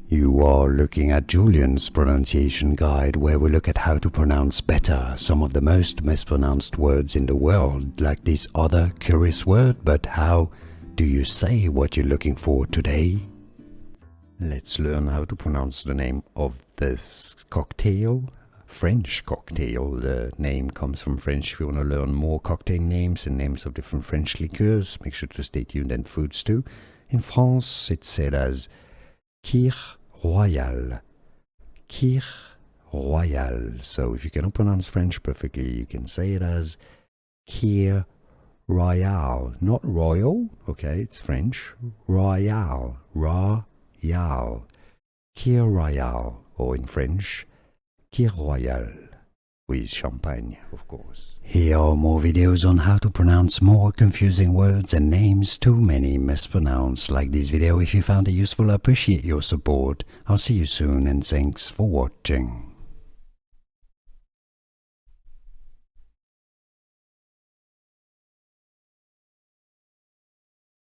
You are looking at Julian's pronunciation guide, where we look at how to pronounce better some of the most mispronounced words in the world, like this other curious word. But how do you say what you're looking for today? Let's learn how to pronounce the name of this cocktail. French cocktail. The name comes from French. If you want to learn more cocktail names and names of different French liqueurs, make sure to stay tuned, and foods too. In France, it's said as Kir Royale. Kir Royale. So if you cannot pronounce French perfectly, you can say it as Kir Royale. Not royal, okay, it's French. Royale. Royale. Kir Royale. Or in French, Kir Royale. With champagne, of course. Here are more videos on how to pronounce more confusing words and names too many mispronounced. Like this video if you found it useful. I appreciate your support. I'll see you soon, and thanks for watching.